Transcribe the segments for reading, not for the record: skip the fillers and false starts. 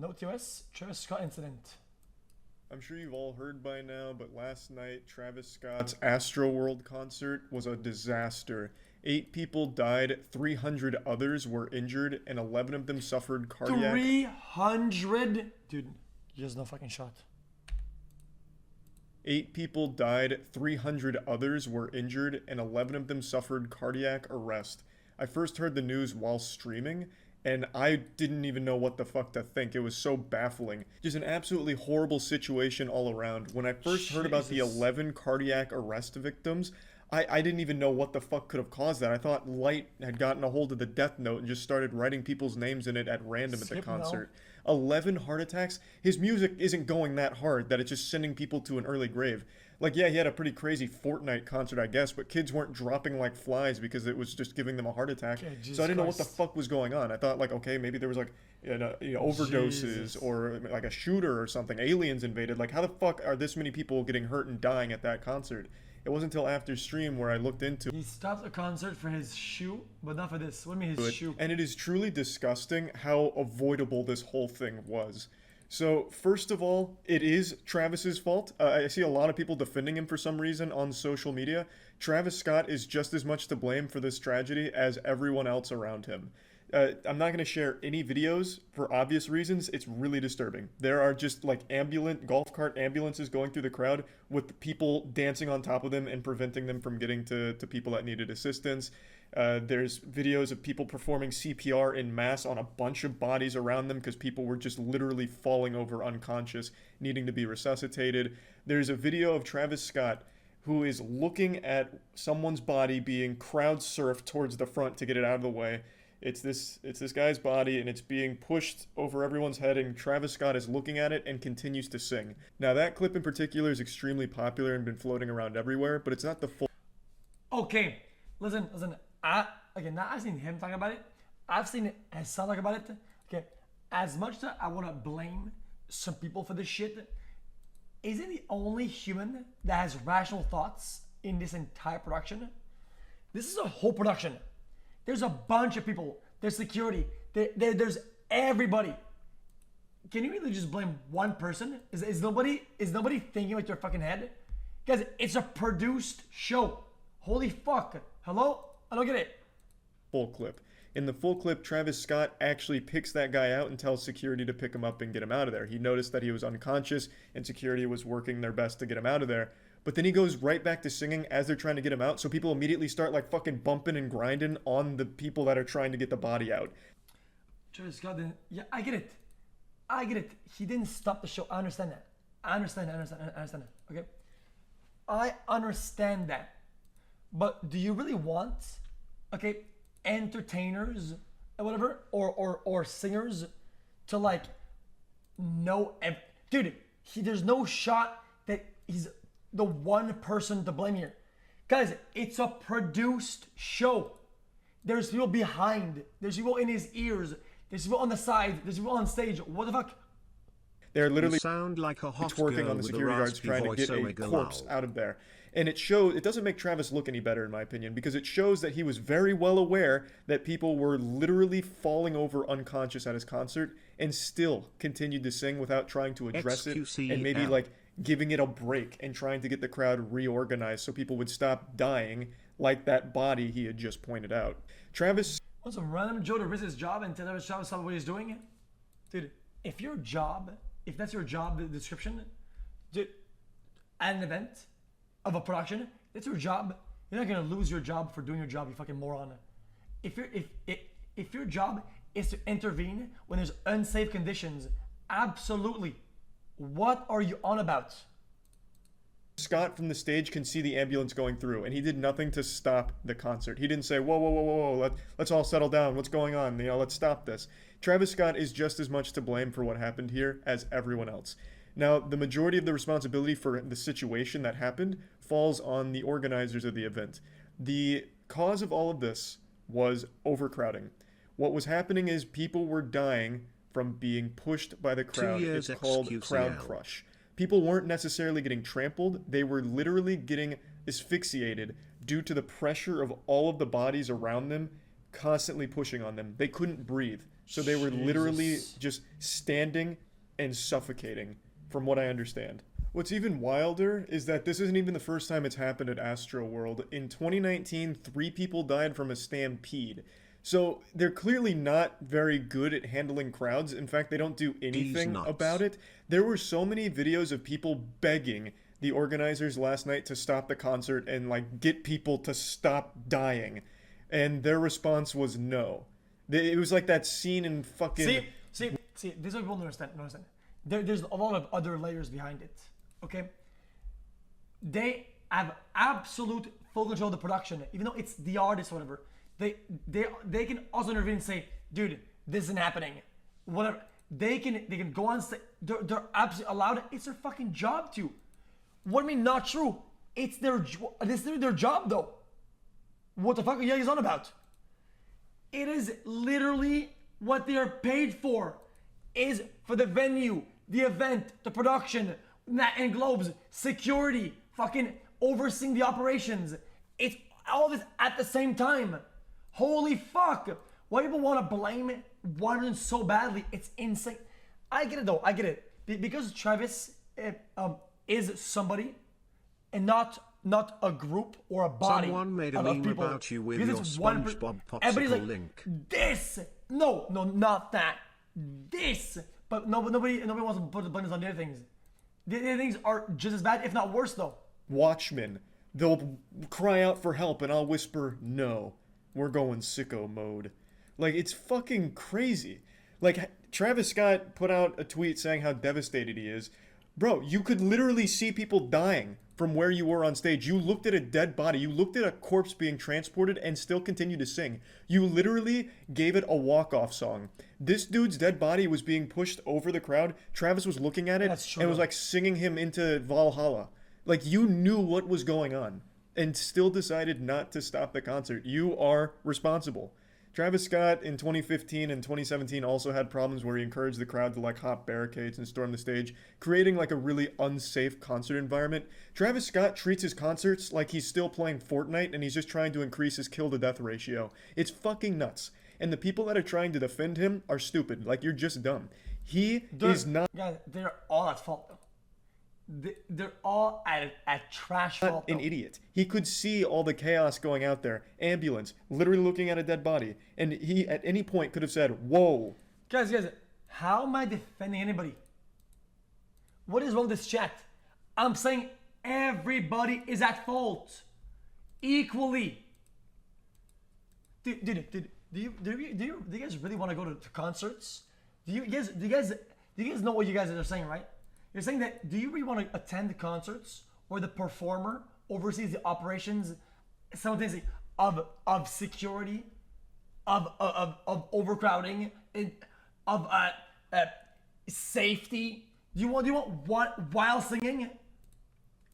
No TOS. Travis Scott incident. I'm sure you've all heard by now, but last night, Travis Scott's Astroworld concert was a disaster. 8 people died, 300 others were injured, and 11 of them suffered cardiac. 300? Dude, he has no fucking shot. 8 people died, 300 others were injured, and 11 of them suffered cardiac arrest. I first heard the news while streaming, and I didn't even know what the fuck to think. It was so baffling. Just an absolutely horrible situation all around. When I first heard about the 11 cardiac arrest victims, I didn't even know what the fuck could have caused that. I thought Light had gotten a hold of the death note and just started writing people's names in it at random at the concert. 11 heart attacks? His music isn't going that hard that it's just sending people to an early grave. Like, yeah, he had a pretty crazy Fortnite concert, I guess, but kids weren't dropping like flies because it was just giving them a heart attack. Okay, so I didn't know what the fuck was going on. I thought, like, okay, maybe there was like overdoses or like a shooter or something. Aliens invaded. Like, how the fuck are this many people getting hurt and dying at that concert? It wasn't until after stream where I looked into it. He stopped a concert for his shoe, but not for this. What do you mean his shoe? And it is truly disgusting how avoidable this whole thing was. So, first of all, it is Travis's fault. I see a lot of people defending him for some reason on social media. Travis Scott is just as much to blame for this tragedy as everyone else around him. I'm not going to share any videos for obvious reasons. It's really disturbing. There are just like golf cart ambulances going through the crowd with people dancing on top of them and preventing them from getting to people that needed assistance. There's videos of people performing CPR in mass on a bunch of bodies around them because people were just literally falling over unconscious, needing to be resuscitated. There's a video of Travis Scott who is looking at someone's body being crowd surfed towards the front to get it out of the way. It's this guy's body, and it's being pushed over everyone's head, and Travis Scott is looking at it and continues to sing. Now, that clip in particular is extremely popular and been floating around everywhere, but it's not the full... Okay, listen. Again, not I've seen him talk about it. I've seen his son talk about it. Okay, as much as I want to blame some people for this shit, isn't the only human that has rational thoughts in this entire production? This is a whole production. There's a bunch of people. There's security. There's everybody. Can you really just blame one person? Is nobody thinking with their fucking head? Guys, it's a produced show. Holy fuck. Hello? I don't get it. Full clip. In the full clip, Travis Scott actually picks that guy out and tells security to pick him up and get him out of there. He noticed that he was unconscious and security was working their best to get him out of there. But then he goes right back to singing as they're trying to get him out, so people immediately start like fucking bumping and grinding on the people that are trying to get the body out. Travis Scott didn't... Yeah, I get it. He didn't stop the show. I understand that. I understand that. Okay? I understand that. But do you really want, okay, entertainers or whatever, or singers to like know... Dude, there's no shot that he's the one person to blame here. Guys, it's a produced show. There's people behind. There's people in his ears. There's people on the side. There's people on stage. What the fuck? They're literally sound like a hot twerking girl on the security guards trying to get a corpse out of there. And it doesn't make Travis look any better in my opinion, because it shows that he was very well aware that people were literally falling over unconscious at his concert and still continued to sing without trying to address it and maybe like giving it a break and trying to get the crowd reorganized so people would stop dying like that body he had just pointed out. Travis wants some random Joe to risk his job and tell Travis Scott stop what he's doing? Dude, if that's your job description, dude, at an event of a production, that's your job. You're not gonna lose your job for doing your job, you fucking moron. If your job is to intervene when there's unsafe conditions, absolutely. What are you on about? Scott from the stage can see the ambulance going through, and he did nothing to stop the concert. He didn't say, whoa, let's all settle down. What's going on? Let's stop this. Travis Scott is just as much to blame for what happened here as everyone else. Now, the majority of the responsibility for the situation that happened falls on the organizers of the event. The cause of all of this was overcrowding. What was happening is people were dying from being pushed by the crowd. It's called crowd crush. People weren't necessarily getting trampled. They were literally getting asphyxiated due to the pressure of all of the bodies around them constantly pushing on them. They couldn't breathe. So they were literally Jesus. just standing and suffocating, from what I understand. What's even wilder is that this isn't even the first time it's happened at Astroworld. In 2019, 3 people died from a stampede. So they're clearly not very good at handling crowds. In fact, they don't do anything about it. There were so many videos of people begging the organizers last night to stop the concert and like get people to stop dying. And their response was no. It was like that scene in fucking... See, this is what people don't understand. There's a lot of other layers behind it, okay? They have absolute full control of the production, even though it's the artist or whatever. They can also intervene and say, dude, this isn't happening. Whatever. They can go on stage. They're absolutely allowed. It's their fucking job to. What do you mean not true? It's their job though. What the fuck are you guys on about? It is literally what they are paid for. Is for the venue, the event, the production, and globes, security, fucking overseeing the operations. It's all this at the same time. Holy fuck! Why people want to blame one so badly? It's insane. I get it though. I get it because Travis is somebody, and not a group or a body. Someone made a of meme people. about you with Because your it's one SpongeBob everybody's popsicle like, link. This no, not that. This, but nobody wants to put the blame on the other things. The other things are just as bad, if not worse, though. Watchmen. They'll cry out for help and I'll whisper, no, we're going sicko mode. Like, it's fucking crazy. Like, Travis Scott put out a tweet saying how devastated he is. Bro, you could literally see people dying from where you were on stage. You looked at a dead body. You looked at a corpse being transported and still continued to sing. You literally gave it a walk-off song. This dude's dead body was being pushed over the crowd. Travis was looking at it and was like singing him into Valhalla. Like, you knew what was going on and still decided not to stop the concert. You are responsible. Travis Scott in 2015 and 2017 also had problems where he encouraged the crowd to like hop barricades and storm the stage, creating like a really unsafe concert environment. Travis Scott treats his concerts like he's still playing Fortnite and he's just trying to increase his kill to death ratio. It's fucking nuts. And the people that are trying to defend him are stupid. Like, you're just dumb. He is not... Guys, they're all at fault, though. They're all at trash fault. An idiot. He could see all the chaos going out there. Ambulance, literally looking at a dead body. And he, at any point, could have said, whoa. Guys, how am I defending anybody? What is wrong with this chat? I'm saying everybody is at fault. Equally. Dude, do you guys really want to go to concerts? Do you guys know what you guys are saying, right? You're saying that, do you really want to attend the concerts where the performer oversees the operations simultaneously of security, of overcrowding, of safety? Do you want what while singing?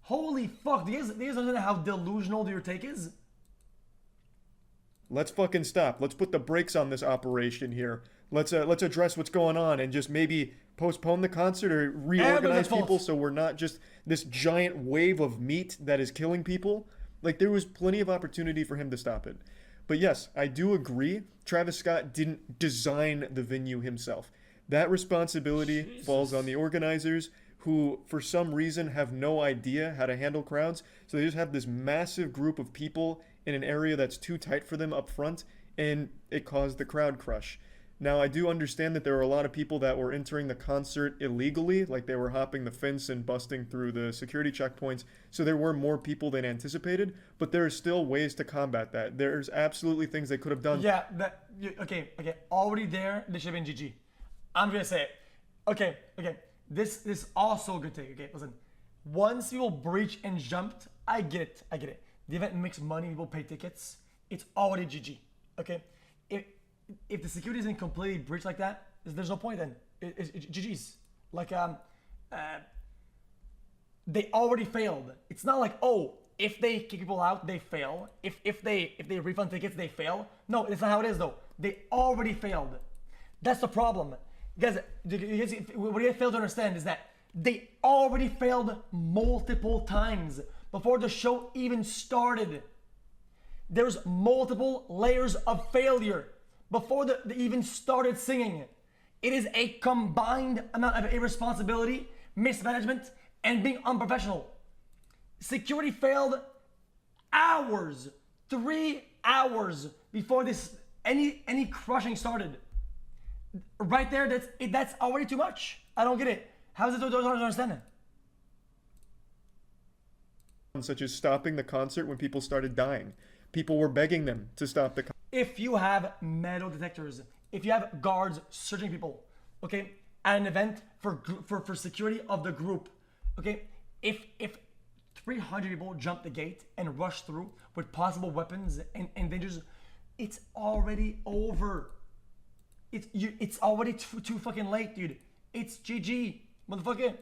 Holy fuck! Do you guys understand how delusional your take is? Let's fucking stop. Let's put the brakes on this operation here. Let's address what's going on and just maybe postpone the concert or reorganize people so we're not just this giant wave of meat that is killing people. Like, there was plenty of opportunity for him to stop it. But yes, I do agree. Travis Scott didn't design the venue himself. That responsibility falls on the organizers, who for some reason have no idea how to handle crowds. So they just have this massive group of people in an area that's too tight for them up front, and it caused the crowd crush. Now, I do understand that there were a lot of people that were entering the concert illegally, like they were hopping the fence and busting through the security checkpoints, so there were more people than anticipated, but there are still ways to combat that. There's absolutely things they could have done. Yeah, okay, already there, they should have been GG. I'm gonna say it. Okay, this also a good take, okay, listen. Once people breached and jumped, I get it. The event makes money, people pay tickets, it's already GG, okay? If the security isn't completely breached like that, there's no point then. It's GG's. Like, they already failed. It's not like, oh, if they kick people out, they fail. If they refund tickets, they fail. No, it's not how it is though. They already failed. That's the problem. Guys, what you fail to understand is that they already failed multiple times before the show even started. There's multiple layers of failure before they even started singing. It is a combined amount of irresponsibility, mismanagement, and being unprofessional. Security failed hours, 3 hours before this any crushing started. Right there, that's already too much. I don't get it. How is it? Don't understand it. Such as stopping the concert when people started dying. People were begging them to stop the concert. If you have metal detectors, if you have guards searching people, okay, at an event for security of the group, okay, if 300 people jump the gate and rush through with possible weapons and dangers, it's already over. It's already too fucking late, dude. It's GG, motherfucker.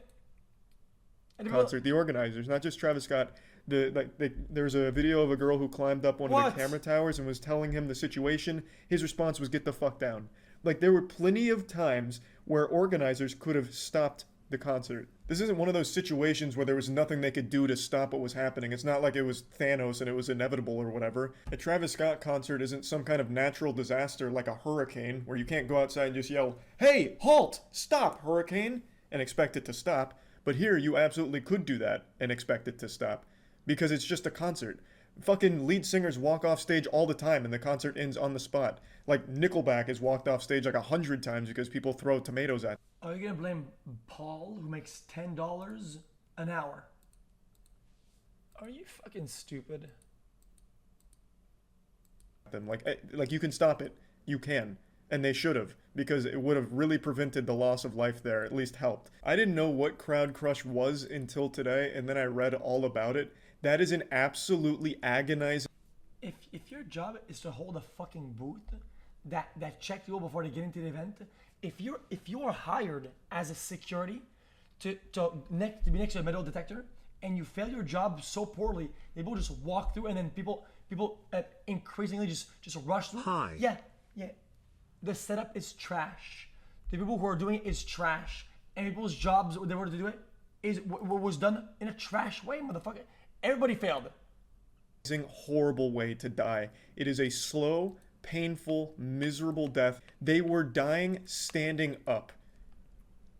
Concert, the organizers, not just Travis Scott. There's a video of a girl who climbed up one of the camera towers and was telling him the situation. His response was, "Get the fuck down." Like, there were plenty of times where organizers could have stopped the concert. This isn't one of those situations where there was nothing they could do to stop what was happening. It's not like it was Thanos and it was inevitable or whatever. A Travis Scott concert isn't some kind of natural disaster like a hurricane where you can't go outside and just yell, "Hey, halt, stop, hurricane," and expect it to stop. But here, you absolutely could do that and expect it to stop. Because it's just a concert. Fucking lead singers walk off stage all the time and the concert ends on the spot. Like, Nickelback has walked off stage like 100 times because people throw tomatoes at them. Are you gonna blame Paul, who makes $10 an hour? Are you fucking stupid? Like, you can stop it. You can. And they should have, because it would have really prevented the loss of life there, at least helped. I didn't know what crowd crush was until today, and then I read all about it. That is an absolutely agonizing... If your job is to hold a fucking booth that checks people before they get into the event, if you are hired as a security to be next to a metal detector, and you fail your job so poorly, people just walk through, and then people increasingly just rush through. Hi. Yeah. The setup is trash. The people who are doing it is trash, and people's jobs they were to do it was done in a trash way, motherfucker. Everybody failed. Horrible way to die. It is a slow, painful, miserable death. They were dying standing up.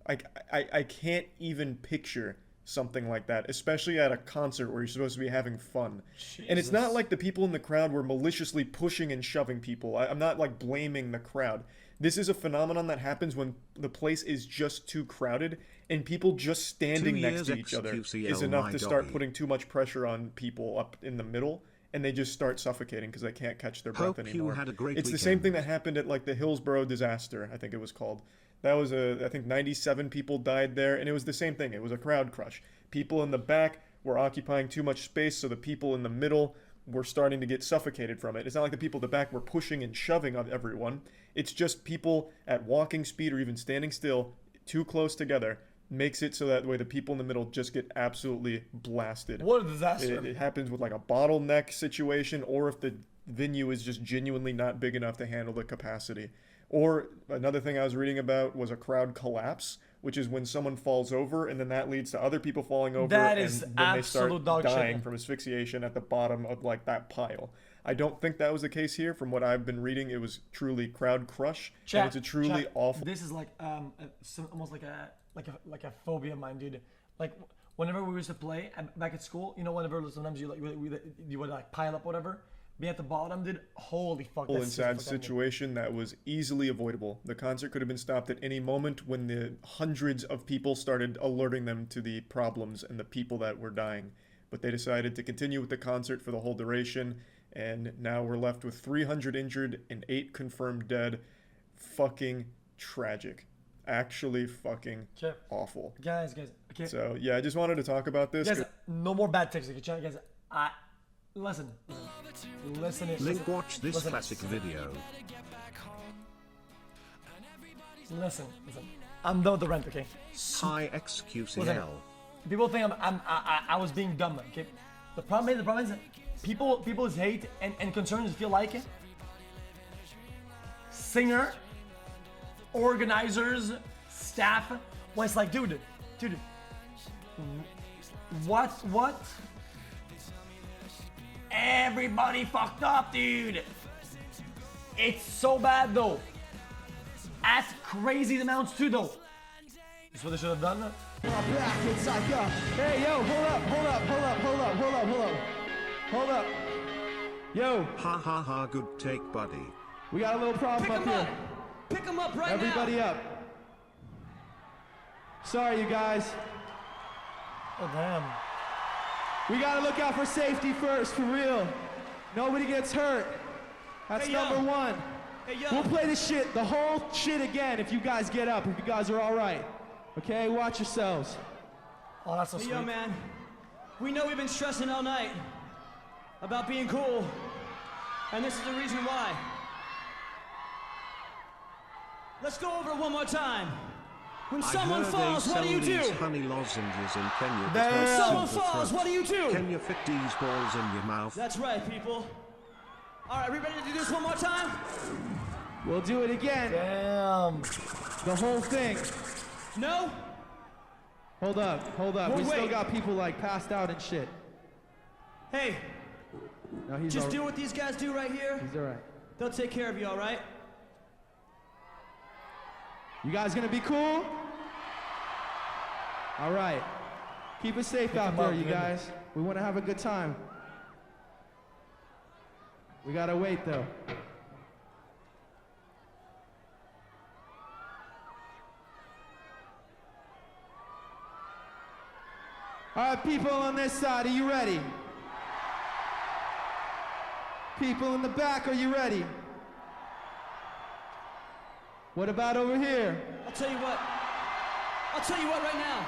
I can't even picture something like that, especially at a concert where you're supposed to be having fun. Jesus. And it's not like the people in the crowd were maliciously pushing and shoving people. I'm not like blaming the crowd. This is a phenomenon that happens when the place is just too crowded and people just standing next to each other is enough to start putting too much pressure on people up in the middle, and they just start suffocating because they can't catch their breath anymore. It's the same thing that happened at like the Hillsborough disaster, I think it was called. That was I think 97 people died there, and it was the same thing. It was a crowd crush. People in the back were occupying too much space, so the people in the middle were starting to get suffocated from it. It's not like the people at the back were pushing and shoving on everyone. It's just people at walking speed or even standing still, too close together, makes it so that way the people in the middle just get absolutely blasted. What a disaster. It happens with like a bottleneck situation, or if the venue is just genuinely not big enough to handle the capacity. Or another thing I was reading about was a crowd collapse, which is when someone falls over and then that leads to other people falling over, that is and then they start dying shit. From asphyxiation at the bottom of like that pile. I don't think that was the case here. From what I've been reading, it was truly crowd crush, and it's a truly awful. This is like almost like a phobia of mine, dude. Like whenever we used to play back at school, you know, whenever sometimes you would like pile up whatever. Be at the bottom, dude. Holy fuck! And sad situation that was easily avoidable. The concert could have been stopped at any moment when the hundreds of people started alerting them to the problems and the people that were dying. But they decided to continue with the concert for the whole duration, and now we're left with 300 injured and 8 confirmed dead. Fucking tragic. Actually fucking awful. Guys. Okay. So yeah, I just wanted to talk about this. Guys, no more bad texting. Guys, Listen. Link, watch this classic video. Listen. I'm done with the rent, okay? Hi, xQc. People think I was being dumb, okay? The problem is people's hate and concerns feel like singer, organizers, staff. Well, it's like, dude, what? Everybody fucked up, dude. It's so bad though. That's crazy amounts too though. That's what they should have done. It's like, hey, yo, hold up. Yo. Ha ha ha, good take, buddy. We got a little problem up here. Pick him up right Everybody up. Sorry, you guys. Oh damn. We gotta look out for safety first, for real. Nobody gets hurt. That's number one. Hey, yo. We'll play the whole shit again if you guys get up, if you guys are all right. Okay, watch yourselves. Oh, that's so Hey, sweet. yo, man. We know we've been stressing all night about being cool, and this is the reason why. Let's go over it one more time. When someone falls, what do you do? Honey lozenges in Kenya. When someone falls, what do you do? Kenya fit these balls in your mouth. That's right, people. All right, we ready to do this one more time? We'll do it again. Damn. The whole thing. No? Hold up. Well, We still wait. got people like passed out and shit. Hey, No, he's just all, do what these guys do right here. He's all right. They'll take care of you, all right? You guys gonna be cool? All right. Keep it safe out there, you guys. We want to have a good time. We gotta wait though. All right, people on this side, are you ready? People in the back, are you ready? What about over here? I'll tell you what right now.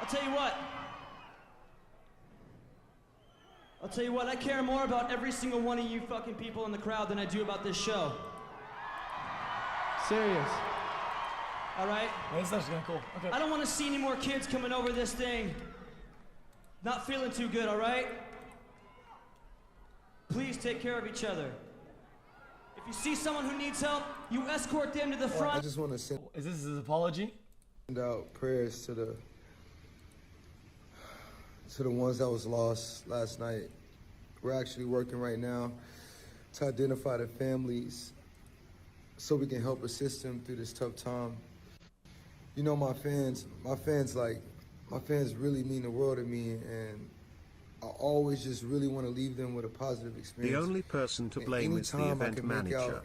I'll tell you what, I care more about every single one of you fucking people in the crowd than I do about this show. Serious. All right? That's actually kinda cool. Okay. I don't want to see any more kids coming over this thing not feeling too good, all right? Please take care of each other. If you see someone who needs help, you escort them to the I front. just want to send Is this his apology? out prayers to the ones that was lost last night. We're actually working right now to identify the families so we can help assist them through this tough time. You know, my fans really mean the world to me, and I always just really want to leave them with a positive experience. The only person to blame is the Anytime I event can make manager. out,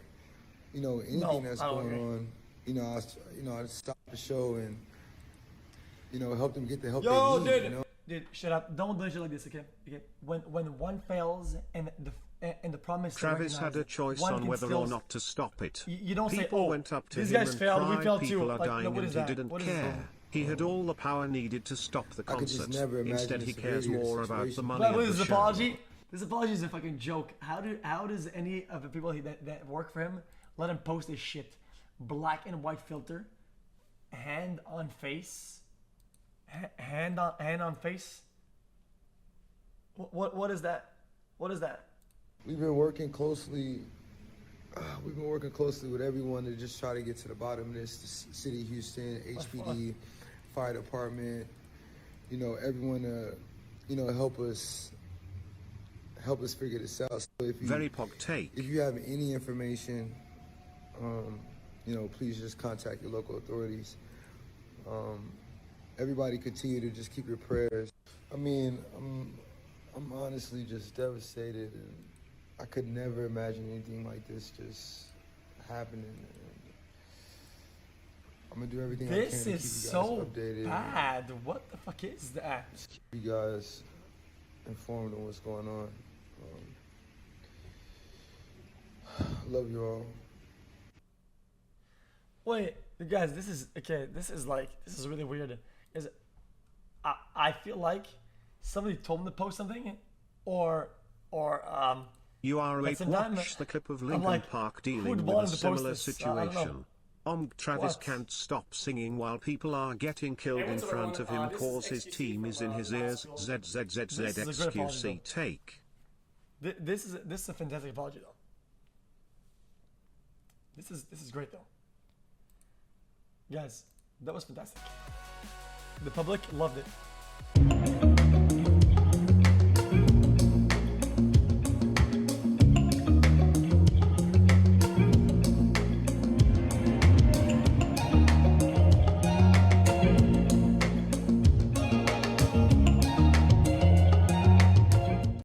you know, anything No, that's I don't going agree. on, I stop the show and, help them get the help Yo, they need. dude. You know? Dude, shut up. Don't do shit like this, okay? Okay. When one fails and the promise to Travis had a recognize choice one on can whether still- or not to stop it. You don't say, People oh, went up to these him guys and failed, we cried, failed too. people are Like, dying, no, what and is he that? didn't What is this? care. He had all the power needed to stop the I could just concert. never imagine Instead, the he cares severity of the more about the situation. money But of his the show. apology, this apology is a fucking joke. How does any of the people that work for him let him post this shit? Black and white filter, hand on face, hand on face. What is that? What is that? We've been working closely. With everyone to just try to get to the bottom of this. The City of Houston, HPD, Fire Department. Everyone help us figure this out. So if you Very pog take. if you have any information, please just contact your local authorities. Everybody continue to just keep your prayers. I mean, I'm honestly just devastated, and I could never imagine anything like this just happening. And I'm gonna do everything I can to This keep you is guys so updated. bad. What the fuck is that? Keep you guys informed on what's going on. Love you all. Wait, guys, this is okay. This is really weird. Is I feel like somebody told him to post something, or You are At late. some time, Watch the clip of I'm Linkin like, Park who'd dealing with want a to post similar this? I don't know. situation. Travis What? can't stop singing while people are getting killed in front of him cause his team is in his ears. This is a good apology, XQc take. this is a fantastic apology though. This is great though. Guys, that was fantastic. The public loved it.